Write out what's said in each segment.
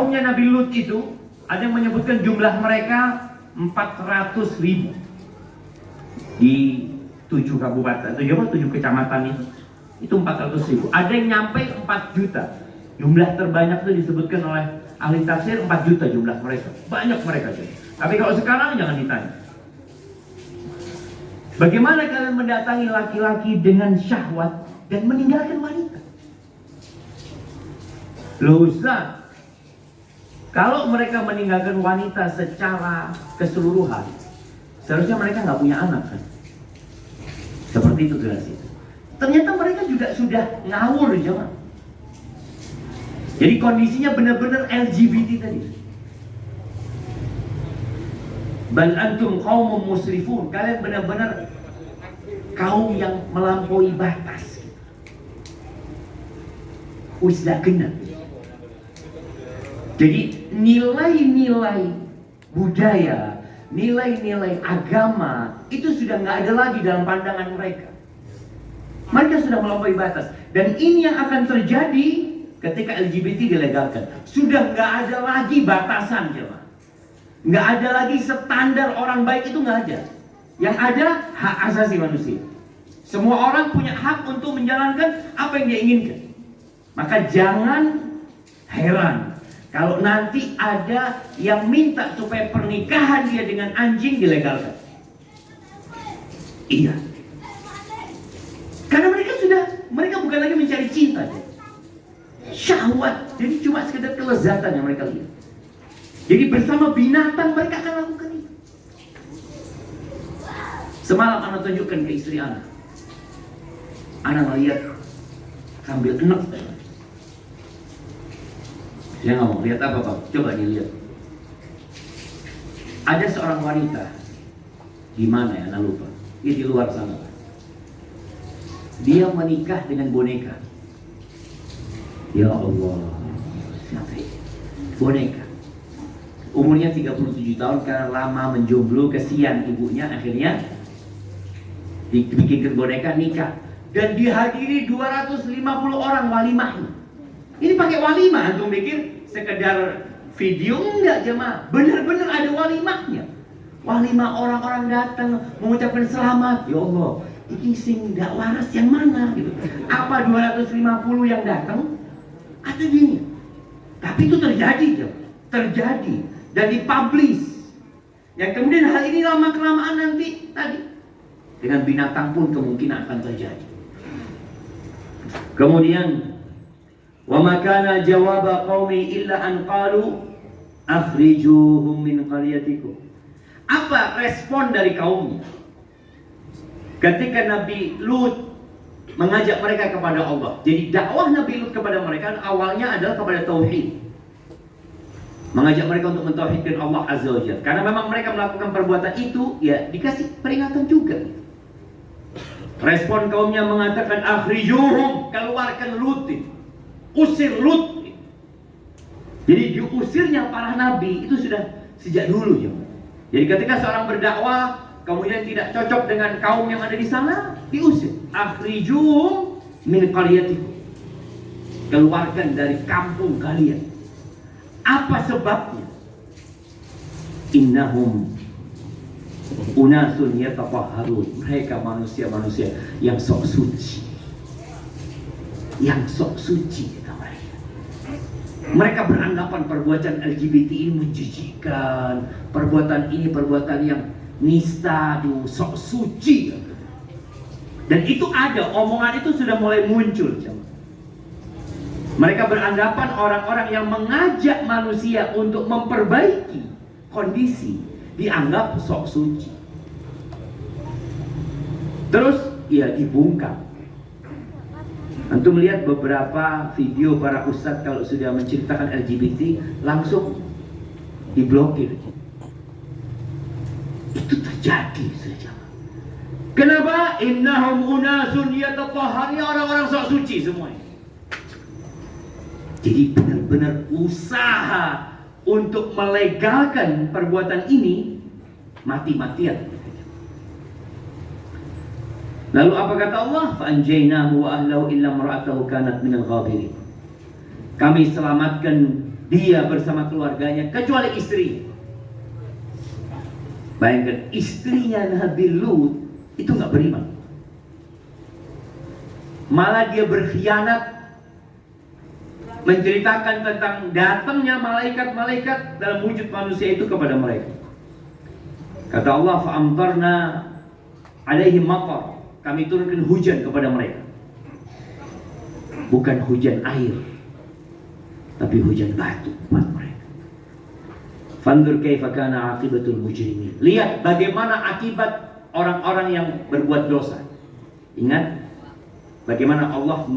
Kaumnya Nabi Lut itu ada yang menyebutkan jumlah mereka 400.000 di 7 kabupaten, 7 kecamatan itu 400.000. Ada yang nyampe 4 juta. Jumlah terbanyak itu disebutkan oleh ahli tafsir 4 juta jumlah mereka. Banyak mereka. Tapi kalau sekarang jangan ditanya. Bagaimana kalian mendatangi laki-laki dengan syahwat dan meninggalkan wanita? Loh Ustaz, kalau mereka meninggalkan wanita secara keseluruhan, seharusnya mereka nggak punya anak kan? Seperti itu jelas itu. Ternyata mereka juga sudah ngawur jangan. Jadi kondisinya benar-benar LGBT tadi. Bal antum qaumun musrifun. Kalian benar-benar kaum yang melampaui batas. Usdah kena. Jadi nilai-nilai budaya, nilai-nilai agama itu sudah nggak ada lagi dalam pandangan mereka. Mereka sudah melampaui batas. Dan ini yang akan terjadi ketika LGBT dilegalkan. Sudah nggak ada lagi batasan, jemaah. Nggak ada lagi standar orang baik, itu nggak ada. Yang ada hak asasi manusia. Semua orang punya hak untuk menjalankan apa yang dia inginkan. Maka jangan heran kalau nanti ada yang minta supaya pernikahan dia dengan anjing dilegalkan. Iya. Karena mereka bukan lagi mencari cinta. Syahwat. Jadi cuma sekedar kelezatan yang mereka lihat. Jadi bersama binatang mereka akan lakukan itu. Semalam anak tunjukkan ke istri anak. Anak melihat sambil enak. Dia ngomong, lihat apa Pak? Coba dilihat. Ada seorang wanita. Di mana ya? Anak lupa. Dia di luar sana. Dia menikah dengan boneka. Ya Allah. Siapa ini? Boneka. Umurnya 37 tahun karena lama menjomblo, kesian ibunya, akhirnya dibikinkan boneka, nikah. Dan dihadiri 250 orang walimahnya. Ini pakai walimah, antum pikir sekedar video? Enggak jemaah, benar-benar ada walimahnya. Walimah, orang-orang datang mengucapkan selamat. Ya Allah, ini sing gak waras yang mana gitu. Apa 250 yang datang? Atau gini? Tapi itu terjadi jemaah. Terjadi dan dipublish. Yang kemudian hal ini lama-kelamaan nanti tadi dengan binatang pun kemungkinan akan terjadi. Kemudian wa ma kana jawaba qaumi illa an qalu akhrijuhum min qaryatikum. Apa respon dari kaumnya ketika Nabi Lut mengajak mereka kepada Allah? Jadi dakwah Nabi Lut kepada mereka awalnya adalah kepada tauhid. Mengajak mereka untuk mentauhidkan Allah Azza wa Jalla. Karena memang mereka melakukan perbuatan itu, ya dikasih peringatan juga. Respon kaumnya mengatakan akhrijuhum, keluarkan Lut, usir Lut. Jadi diusirnya para nabi itu sudah sejak dulu ya. Jadi ketika seorang berdakwah kemudian tidak cocok dengan kaum yang ada di sana, diusir. Akhrijuhum min qaryatikum. Keluarkan dari kampung kalian. Apa sebabnya? Innahum unasun yatatahharun. Mereka manusia-manusia yang sok suci. Yang sok suci kata mereka. Mereka beranggapan perbuatan LGBT ini menjijikan, perbuatan ini perbuatan yang nista, sok suci. Dan itu ada, omongan itu sudah mulai muncul. Mereka beranggapan orang-orang yang mengajak manusia untuk memperbaiki kondisi dianggap sok suci. Terus ya dibungkam. Antum melihat beberapa video para ustadz kalau sudah menceritakan LGBT langsung diblokir. Itu terjadi saja. Kenapa? Innahum unasun yatatahharun, orang-orang sok suci semuanya. Jadi benar-benar usaha untuk melegalkan perbuatan ini mati-matian. Lalu apa kata Allah? Fa'anjaynahu wa ahlahu illa imra'atahu kanat minal ghabirin. Kami selamatkan dia bersama keluarganya kecuali istri. Bayangkan, istrinya Nabi Lut itu nggak beriman, malah dia berkhianat, menceritakan tentang datangnya malaikat-malaikat dalam wujud manusia itu kepada mereka. Kata Allah, fa'amtarna alaihim matar, kami turunkan hujan kepada mereka. Bukan hujan air, tapi hujan batu buat mereka. Fanzur kaifa kana aqibatul mujrimin. Lihat bagaimana akibat orang-orang yang berbuat dosa. Ingat bagaimana Allah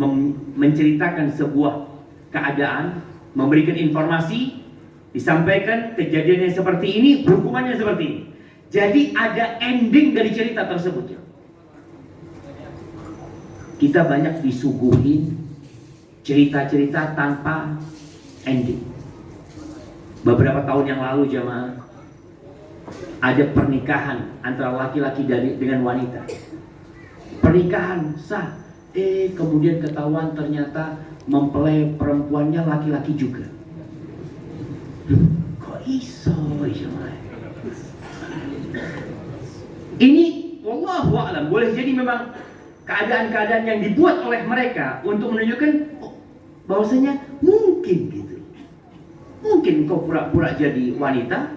menceritakan sebuah keadaan, memberikan informasi, disampaikan kejadiannya seperti ini, hukumannya seperti ini. Jadi ada ending dari cerita tersebut. Kita banyak disuguhin cerita-cerita tanpa ending. Beberapa tahun yang lalu jemaah, ada pernikahan antara laki-laki dengan wanita. Pernikahan sah, kemudian ketahuan ternyata mempelai perempuannya laki-laki juga. Kok iso jemaah? Ini wallahu a'lam, boleh jadi memang keadaan-keadaan yang dibuat oleh mereka untuk menunjukkan bahwasanya mungkin gitu. Mungkin engkau pura-pura jadi wanita,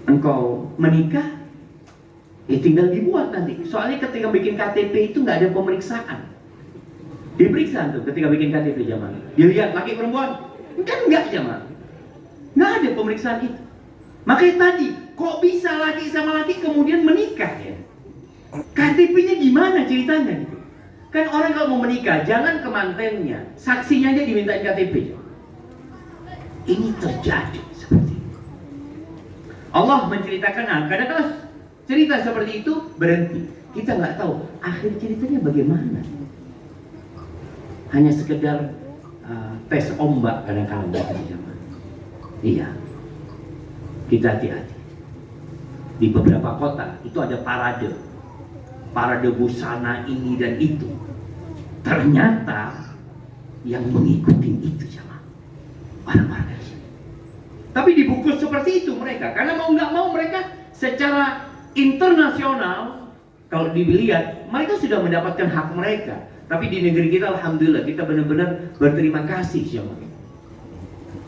engkau menikah, tinggal dibuat nanti. Soalnya ketika bikin KTP itu nggak ada pemeriksaan. Diperiksa tuh ketika bikin KTP zaman. Dilihat laki perempuan, kan nggak zaman. Nggak ada pemeriksaan itu. Makanya tadi, kok bisa laki sama laki kemudian menikah ya? KTP-nya gimana ceritanya gitu? Kan orang kalau mau menikah, jangan ke mantennya, saksinya aja dimintain KTP. Ini terjadi seperti itu. Allah menceritakan, kadang-kadang cerita seperti itu berhenti. Kita nggak tahu akhir ceritanya bagaimana. Hanya sekedar tes ombak kadang-kadang. Iya, kita hati-hati. Di beberapa kota itu ada parade busana ini dan itu. Ternyata yang mengikuti itu jemaah orang-orang. Tapi dibungkus seperti itu mereka, karena mau nggak mau mereka secara internasional kalau dilihat mereka sudah mendapatkan hak mereka. Tapi di negeri kita alhamdulillah kita benar-benar berterima kasih jemaah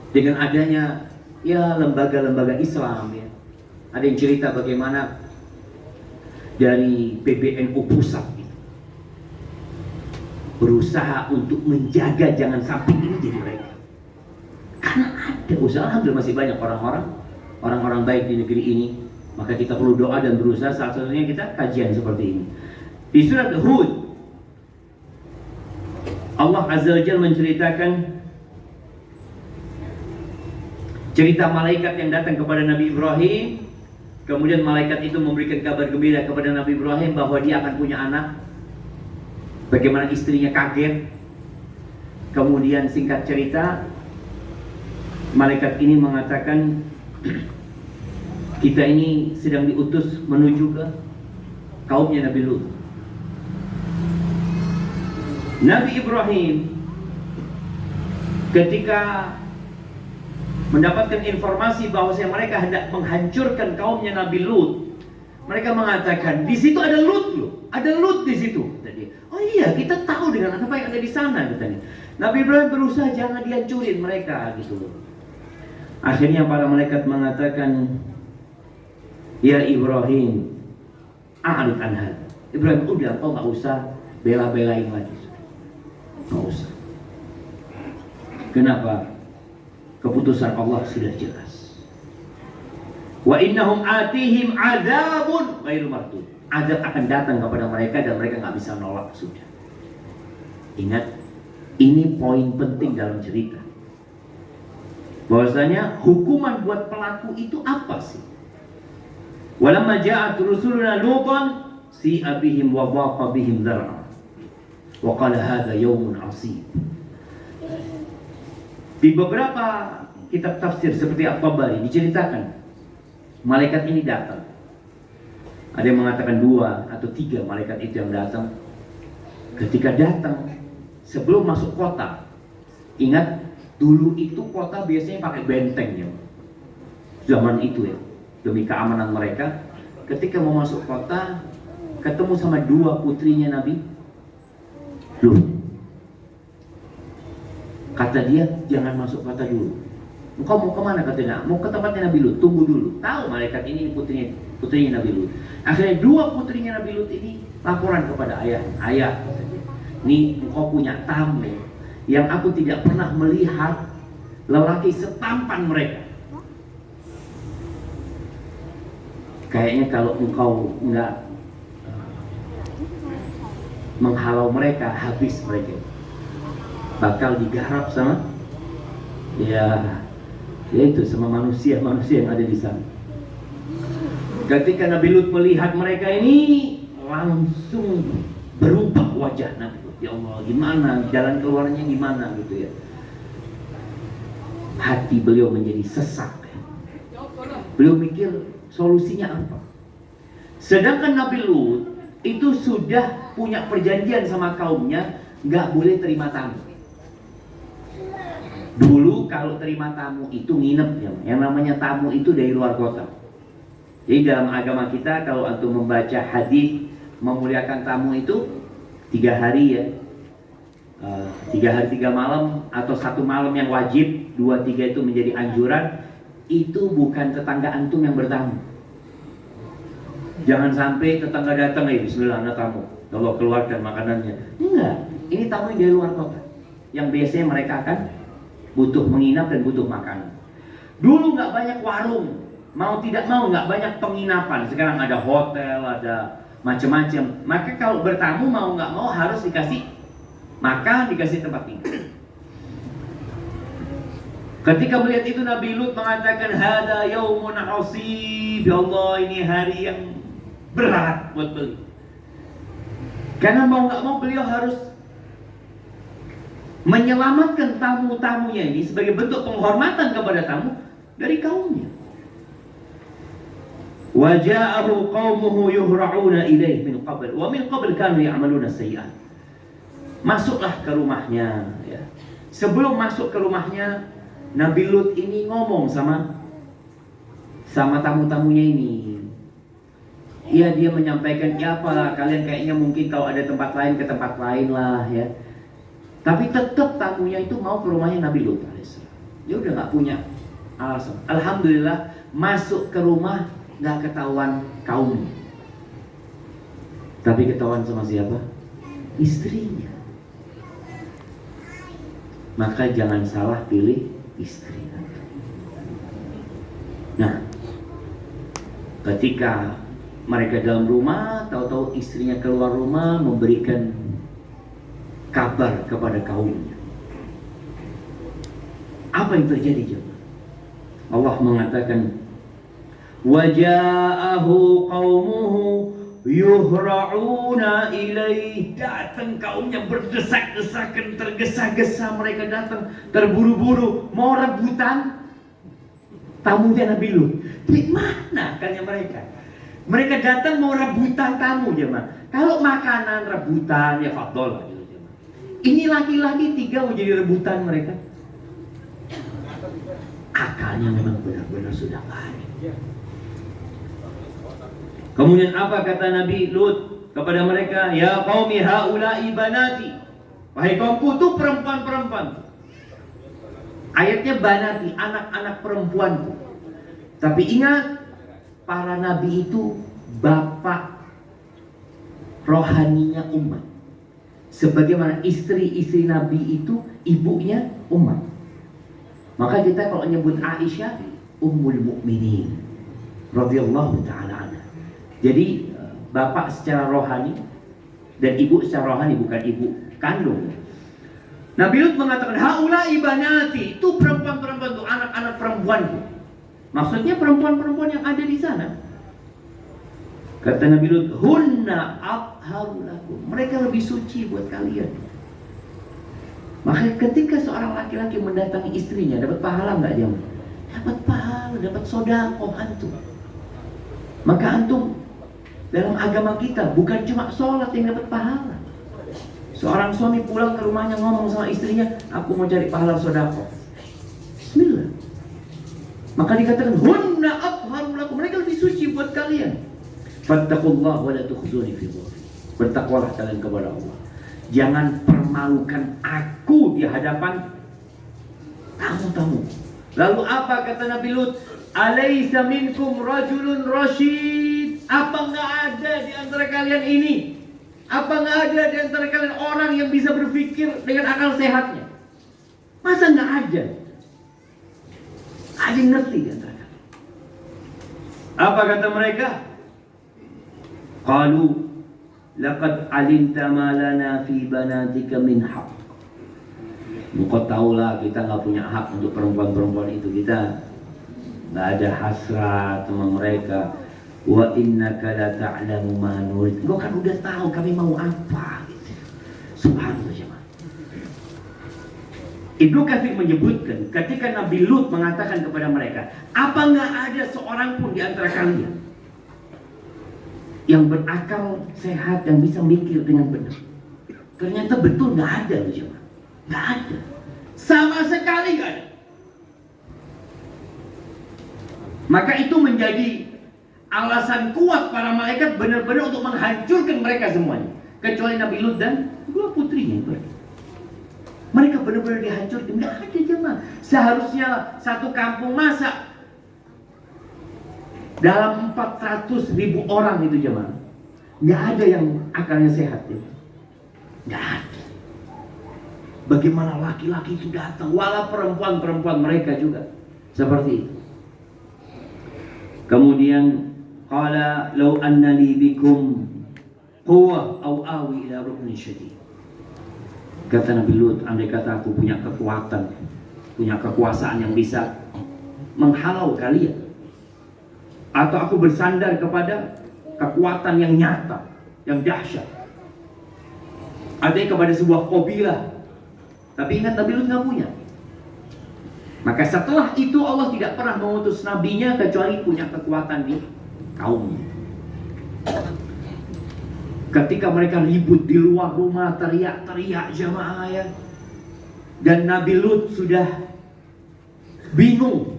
dengan adanya ya lembaga-lembaga Islam ya. Ada yang cerita bagaimana dari PBNU pusat gitu, berusaha untuk menjaga jangan sampai ini jadi mereka. Karena ada usaha, alhamdulillah masih banyak orang-orang baik di negeri ini. Maka kita perlu doa dan berusaha, salah satunya kita kajian seperti ini. Di surat Hud, Allah Azza wa Jalla menceritakan cerita malaikat yang datang kepada Nabi Ibrahim. Kemudian malaikat itu memberikan kabar gembira kepada Nabi Ibrahim bahwa dia akan punya anak. Bagaimana istrinya kaget. Kemudian singkat cerita, malaikat ini mengatakan, kita ini sedang diutus menuju ke kaumnya Nabi Lut. Nabi Ibrahim ketika mendapatkan informasi bahwa mereka hendak menghancurkan kaumnya Nabi Lut, mereka mengatakan, di situ ada Lut loh, ada Lut di situ. Oh iya, kita tahu dengan apa yang ada di sana, katanya. Nabi Ibrahim berusaha jangan dihancurin mereka gitu loh. Akhirnya para malaikat mengatakan, ya Ibrahim, a'rid an hada. Ibrahim, udah kau nggak usah bela-belain lagi, nggak usah. Kenapa? Keputusan Allah sudah jelas. Wa innahum atihim adzabun ghairu mardud. Azab akan datang kepada mereka dan mereka nggak bisa nolak sudah. Ingat, ini poin penting dalam cerita. Bahwasanya hukuman buat pelaku itu apa sih? Walamma ja'at rusuluna Lutan si'a bihim wa dhaqa bihim dhar'a. Wa qala hadha yawmun 'asib. Di beberapa kitab tafsir seperti At-Tabari diceritakan malaikat ini datang. Ada yang mengatakan 2 atau 3 malaikat itu yang datang. Ketika datang sebelum masuk kota, ingat Dulu itu kota biasanya pakai benteng ya. Zaman itu ya, demi keamanan mereka. Ketika mau masuk kota, ketemu sama dua putrinya Nabi Lut. Kata dia, jangan masuk kota dulu. Engkau mau kemana katanya? Mau ke tempatnya Nabi Lut, tunggu dulu. Tahu malaikat ini putrinya Nabi Lut. Akhirnya dua putrinya Nabi Lut ini laporan kepada ayah. Ayah, nih engkau punya tamu yang aku tidak pernah melihat lelaki setampan mereka. Kayaknya kalau engkau enggak menghalau mereka, habis mereka. Bakal digarap sama yaitu sama manusia yang ada di sana. Ketika Nabi Lut melihat mereka ini, langsung berubah wajah Nabi Lut. Ya Allah, gimana jalan keluarnya, gimana gitu ya. Hati beliau menjadi sesak. Beliau mikir solusinya apa. Sedangkan Nabi Lut itu sudah punya perjanjian sama kaumnya, nggak boleh terima tamu. Dulu kalau terima tamu itu nginep ya. Yang namanya tamu itu dari luar kota. Jadi dalam agama kita kalau antum membaca hadis memuliakan tamu itu 3 hari ya. 3 hari 3 malam atau 1 malam yang wajib, 2, 3 itu menjadi anjuran. Itu bukan tetangga antum yang bertamu. Jangan sampai tetangga datang, bismillah anak tamu, kalau keluarkan makanannya. Enggak, ini tamu yang dari luar kota, yang biasanya mereka akan butuh menginap dan butuh makan. Dulu nggak banyak warung, mau tidak mau nggak banyak penginapan. Sekarang ada hotel, ada macam-macam. Maka kalau bertamu mau nggak mau harus dikasih makan, dikasih tempat tinggal. Ketika melihat itu Nabi Lut mengatakan, hada yaumun asib, ya Allah ini hari yang berat buat beliau. Karena mau nggak mau beliau harus menyelamatkan tamu-tamunya ini sebagai bentuk penghormatan kepada tamu dari kaumnya. Waja'ahu qaumuhu yuhra'una ilaih min qabl wa min qabl kanu ya'maluna sayyi'at. Masuklah ke rumahnya ya. Sebelum masuk ke rumahnya, Nabi Lut ini ngomong sama tamu-tamunya ini. Ya, dia menyampaikan, ya apa kalian kayaknya mungkin kalau ada tempat lain ke tempat lain lah ya. Tapi tetap tamunya itu mau ke rumahnya Nabi Lut alaihissalam. Dia udah nggak punya alasan. Alhamdulillah masuk ke rumah nggak ketahuan kaumnya. Tapi ketahuan sama siapa? Istrinya. Maka jangan salah pilih istri. Nah, ketika mereka dalam rumah, tahu-tahu istrinya keluar rumah memberikan kabar kepada kaumnya. Apa yang terjadi jemaah? Allah mengatakan, waja'ahu qaumuhu yuhra'una ilaih. Datang kaumnya berdesak-desakan, tergesa-gesa mereka datang, terburu-buru mau rebutan tamunya Nabi Lut. Di mana akalnya mereka? Mereka datang mau rebutan tamu jemaah. Kalau makanan rebutan ya fadol lah gitu jemaah. Ini laki-laki 3 mau jadi rebutan mereka. Akalnya memang benar-benar sudah nggak ada. Kemudian apa kata Nabi Lut kepada mereka? Ya qaumi haula'i banati. Wahai kaumku, itu perempuan-perempuan. Ayatnya banati, anak-anak perempuanku. Tapi ingat, para nabi itu bapak rohaninya umat. Sebagaimana istri-istri nabi itu ibunya umat. Maka kita kalau nyebut Aisyah Ummul Mukminin radhiyallahu taala anha. Jadi bapak secara rohani dan ibu secara rohani, bukan ibu kandung. Nabi Lut mengatakan haula ibanati, itu perempuan-perempuan, itu anak-anak perempuanku. Maksudnya perempuan-perempuan yang ada di sana. Kata Nabi Lut, hunna atharu lakum, mereka lebih suci buat kalian. Maka ketika seorang laki-laki mendatangi istrinya, dapat pahala nggak dia? Dapat pahala, dapat sedekah antum. Maka antum dalam agama kita bukan cuma sholat yang dapat pahala. Seorang suami pulang ke rumahnya ngomong sama istrinya, aku mau cari pahala sedekah. Maka dikatakan hunna athharu lakum, mereka lebih suci buat kalian. Fattaqullaha wa la tukhzuni fi dhurri. Bertakwalah kalian kepada Allah. Jangan permalukan aku di hadapan tamu-tamu. Lalu apa kata Nabi Lut? Alaysa minkum rajulun rasyid? Apa enggak ada di antara kalian ini? Apa enggak ada di antara kalian orang yang bisa berpikir dengan akal sehatnya? Masa enggak ada? Ada yang ngerti di antara kalian. Apa kata mereka? Qalu laqad alimta ma lana fi banatika min haqq. Engkau tahulah kita nggak punya hak untuk perempuan-perempuan itu. Kita nggak ada hasrat sama mereka. Wa innaka la ta'lamu ma nurid. Engkau kan udah tahu kami mau apa gitu. Subhanallah jemaah. Ibnu Katsir menyebutkan ketika Nabi Lut mengatakan kepada mereka, apa nggak ada seorang pun di antara kalian yang berakal sehat, yang bisa mikir dengan benar? Ternyata betul nggak ada loh jemaah. Nggak ada. Sama sekali nggak ada. Maka itu menjadi alasan kuat para malaikat benar-benar untuk menghancurkan mereka semuanya. Kecuali Nabi Lut dan dua putrinya. Mereka benar-benar dihancurkan. Nggak ada jemaah. Seharusnya satu kampung masak dalam 400.000 orang itu jemaah. Nggak ada yang akalnya sehat. Nggak ada. Bagaimana laki-laki itu datang, walau perempuan-perempuan mereka juga seperti itu. Kemudian qala law anna li bikum quwwah aw awi ila ruknin syadid. Kata Nabi Lut, andai kata aku punya kekuatan, punya kekuasaan yang bisa menghalau kalian, atau aku bersandar kepada kekuatan yang nyata, yang dahsyat, adanya kepada sebuah kabilah. Tapi ingat Nabi Lut nggak punya. Maka setelah itu Allah tidak pernah mengutus nabinya kecuali punya kekuatan di kaumnya. Ketika mereka ribut di luar rumah, teriak-teriak jamaah ya, dan Nabi Lut sudah bingung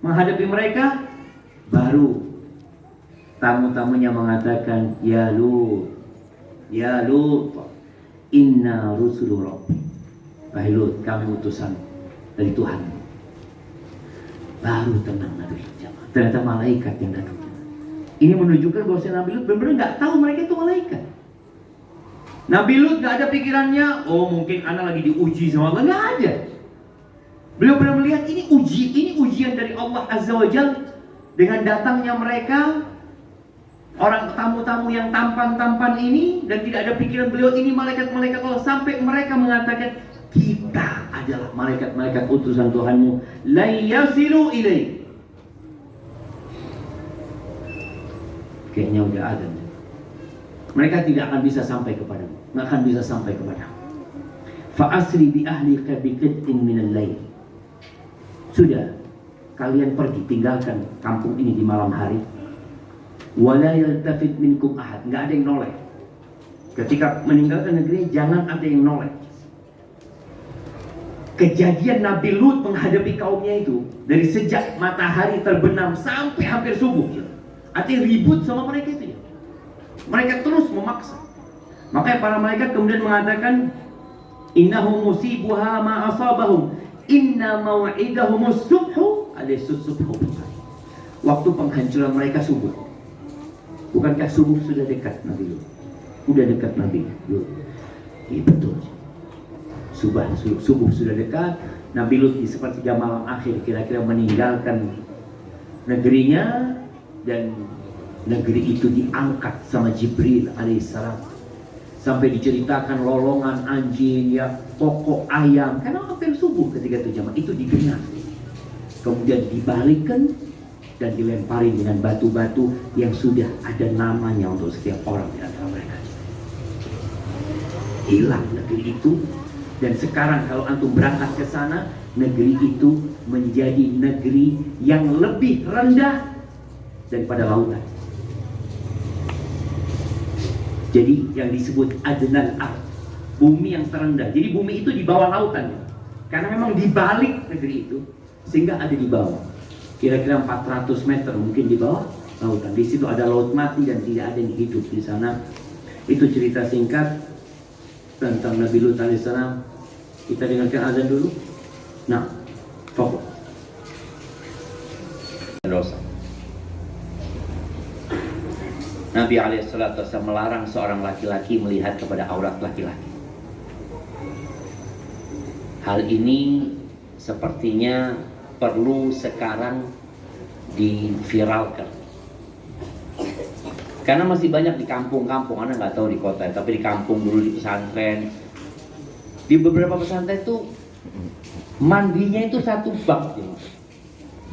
menghadapi mereka, baru tamu-tamunya mengatakan, ya Lut, inna rusulu rabbi. Wahai Lut, kami utusan dari Tuhan. Baru tenang Nabi Lut. Ternyata malaikat yang datang. Ini menunjukkan bahwa Nabi Lut benar-benar nggak tahu mereka itu malaikat. Nabi Lut nggak ada pikirannya, oh mungkin anak lagi diuji sama Allah. Nggak ada. Beliau benar melihat ini ujian dari Allah Azza wa Jalla dengan datangnya mereka, orang tamu-tamu yang tampan-tampan ini, dan tidak ada pikiran beliau ini malaikat-malaikat Allah, sampai mereka mengatakan, kita adalah malaikat-malaikat utusan Tuhanmu. La yasilu ilaih. Kayaknya udah ada. Mereka tidak akan bisa sampai kepadamu. Nggak akan bisa sampai kepadamu. Fa'asri bi ahlika bi qit'in minal lail. Sudah, kalian pergi, tinggalkan kampung ini di malam hari. Wala yaltafit minkum ahad. Nggak ada yang noleh. Ketika meninggalkan negeri, jangan ada yang noleh. Kejadian Nabi Lut menghadapi kaumnya itu dari sejak matahari terbenam sampai hampir subuh. Artinya ribut sama mereka itu ya. Mereka terus memaksa. Makanya para malaikat kemudian mengatakan, innahu musibuha ma asabahum, inna maw'idahumus subhu alaysus subhu. Waktu penghancuran mereka subuh. Bukankah subuh sudah dekat Nabi Lut? Udah dekat Nabi Lut. Iya betul. Subuh sudah dekat. Nabi Lut di sepertiga malam akhir kira-kira meninggalkan negerinya, dan negeri itu diangkat sama Jibril alaihissalam. Sampai diceritakan lolongan anjing, ya, pokok ayam. Karena hampir subuh ketika itu jamaah itu digenang. Kemudian dibalikkan dan dilempari dengan batu-batu yang sudah ada namanya untuk setiap orang di antara mereka. Hilang negeri itu. Dan sekarang kalau antum berangkat ke sana, negeri itu menjadi negeri yang lebih rendah daripada lautan. Jadi yang disebut adnal ard, bumi yang terendah. Jadi bumi itu di bawah lautan. Karena memang di balik negeri itu, sehingga ada di bawah. kira-kira 400 meter mungkin di bawah lautan. Di situ ada laut mati dan tidak ada yang hidup di sana. Itu cerita singkat tentang Nabi Lut alaihissalam. Kita dengarkan azan dulu. Nah, fokus. Dosa. Nabi alaihissalam melarang seorang laki-laki melihat kepada aurat laki-laki. Hal ini sepertinya perlu sekarang diviralkan. Karena masih banyak di kampung-kampung, Anda nggak tahu di kota, tapi di kampung dulu di pesantren. Di beberapa pesantren itu mandinya itu satu bak,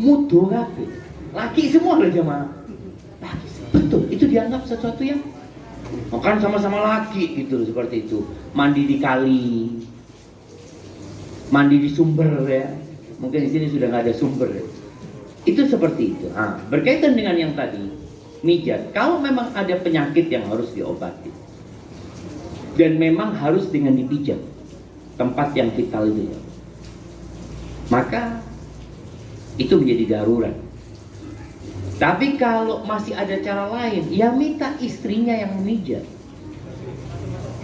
mudo kabeh. Laki semua loh jemaah. Laki, betul, itu dianggap sesuatu yang makan sama-sama laki gitu, seperti itu. Mandi di kali, mandi di sumber ya. Mungkin di sini sudah nggak ada sumber ya. Itu seperti itu. Nah, berkaitan dengan yang tadi, mijat. Kalau memang ada penyakit yang harus diobati dan memang harus dengan dipijat tempat yang vital itu ya, maka itu menjadi darurat. Tapi kalau masih ada cara lain, ya minta istrinya yang memijat,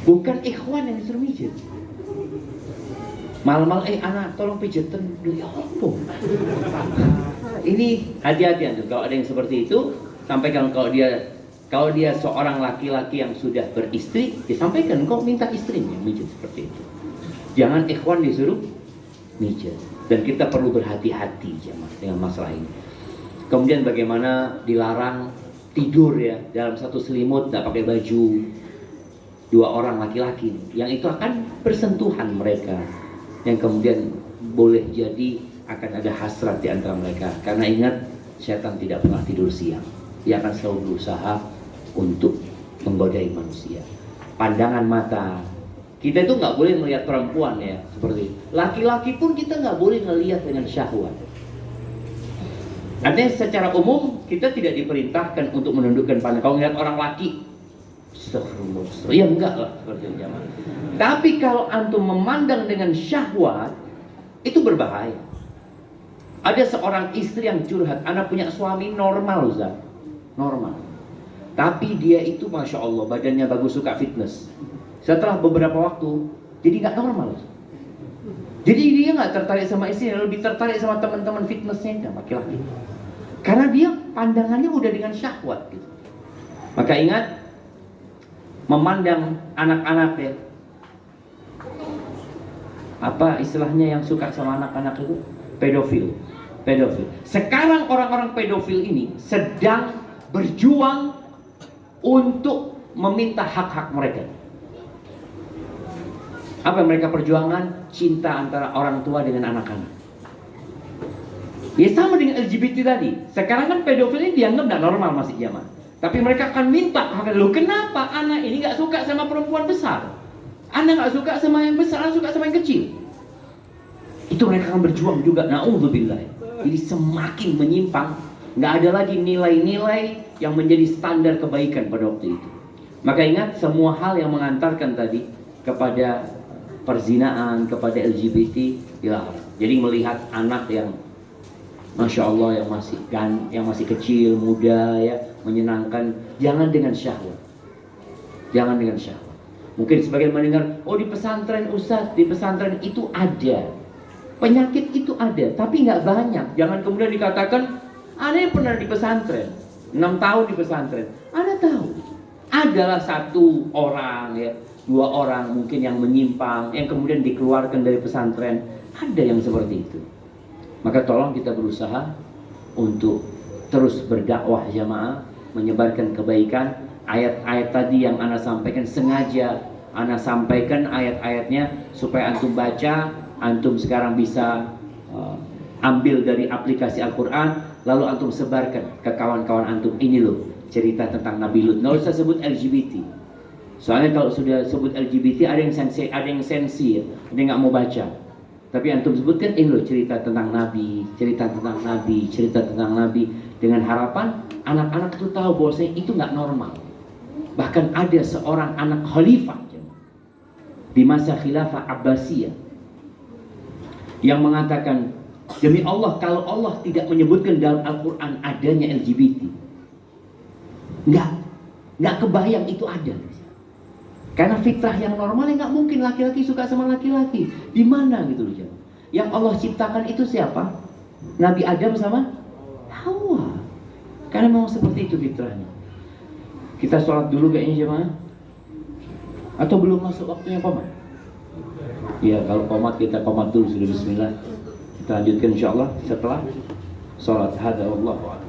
bukan ikhwan yang disuruh mijat. Mal-mal, anak tolong pijetin dulu, ya apa? Ini hati-hati kalau ada yang seperti itu, sampaikan. Kalau dia seorang laki-laki yang sudah beristri, disampaikan kok minta istrinya mijat seperti itu. Jangan ikhwan disuruh mijat. Dan kita perlu berhati-hati jemaah dengan masalah ini. Kemudian bagaimana dilarang tidur ya dalam satu selimut, tidak pakai baju, dua orang laki-laki, yang itu akan bersentuhan mereka, yang kemudian boleh jadi akan ada hasrat di antara mereka. Karena ingat, setan tidak pernah tidur siang. Dia akan selalu berusaha untuk menggodai manusia. Pandangan mata, kita itu nggak boleh melihat perempuan ya seperti laki-laki pun kita nggak boleh melihat dengan syahwat. Artinya secara umum kita tidak diperintahkan untuk menundukkan pandangan. Kalau melihat orang laki, ya enggak lah seperti zaman. Tapi kalau antum memandang dengan syahwat, itu berbahaya. Ada seorang istri yang curhat, anak punya suami normal Ustaz, normal. Tapi dia itu masya Allah badannya bagus, suka fitness. Setelah beberapa waktu, jadi nggak normal. Jadi dia nggak tertarik sama istrinya, lebih tertarik sama teman-teman fitnessnya yang laki-laki. Karena dia pandangannya udah dengan syahwat gitu. Maka ingat, memandang anak-anak ya, apa istilahnya yang suka sama anak-anak itu? Pedofil. Sekarang orang-orang pedofil ini sedang berjuang untuk meminta hak-hak mereka. Apa yang mereka perjuangkan? Cinta antara orang tua dengan anak-anak. Ya sama dengan LGBT tadi. Sekarang kan pedofil ini dianggap tidak normal masih zaman. Tapi mereka akan minta hak. Loh kenapa anak ini nggak suka sama perempuan besar? Anak nggak suka sama yang besar, anak suka sama yang kecil. Itu mereka akan berjuang juga. Na'udzubillah. Jadi semakin menyimpang. Nggak ada lagi nilai-nilai yang menjadi standar kebaikan pada waktu itu. Maka ingat, semua hal yang mengantarkan tadi kepada perzinaan, kepada LGBT dilarang. Jadi melihat anak yang Masya Allah yang masih kecil, muda ya, menyenangkan, jangan dengan syahwat. Jangan dengan syahwat. Mungkin sebagian mendengar, oh di pesantren Ustaz, di pesantren itu ada. Penyakit itu ada, tapi nggak banyak. Jangan kemudian dikatakan, Anda pernah di pesantren, 6 tahun di pesantren. Anda tahu, adalah satu orang ya, 2 orang mungkin yang menyimpang, yang kemudian dikeluarkan dari pesantren. Ada yang seperti itu. Maka tolong kita berusaha untuk terus berdakwah jamaah, menyebarkan kebaikan. Ayat-ayat tadi yang Ana sampaikan sengaja Ana sampaikan ayat-ayatnya supaya antum baca, antum sekarang bisa ambil dari aplikasi Al-Quran, lalu antum sebarkan ke kawan-kawan antum. Ini loh cerita tentang Nabi Lut. Nggak usah sebut LGBT. Soalnya kalau sudah sebut LGBT ada yang sensi ya, ada yang nggak mau baca. Tapi antum sebutkan ini loh cerita tentang Nabi, cerita tentang Nabi, dengan harapan anak-anak itu tahu bahwasanya itu nggak normal. Bahkan ada seorang anak khalifah di masa khilafah Abbasiyah yang mengatakan, Demi Allah, kalau Allah tidak menyebutkan dalam Al-Quran adanya LGBT, nggak kebayang itu ada. Karena fitrah yang normalnya nggak mungkin laki-laki suka sama laki-laki. Di mana gitu loh, jemaah? Yang Allah ciptakan itu siapa? Nabi Adam sama Hawa. Karena memang seperti itu fitrahnya. Kita sholat dulu kayaknya, jemaah. Atau belum masuk waktunya qomat? Ya, kalau qomat kita qomat dulu sudah. Bismillah. Kita lanjutkan insyaallah setelah sholat. Hada wallahu a'lam.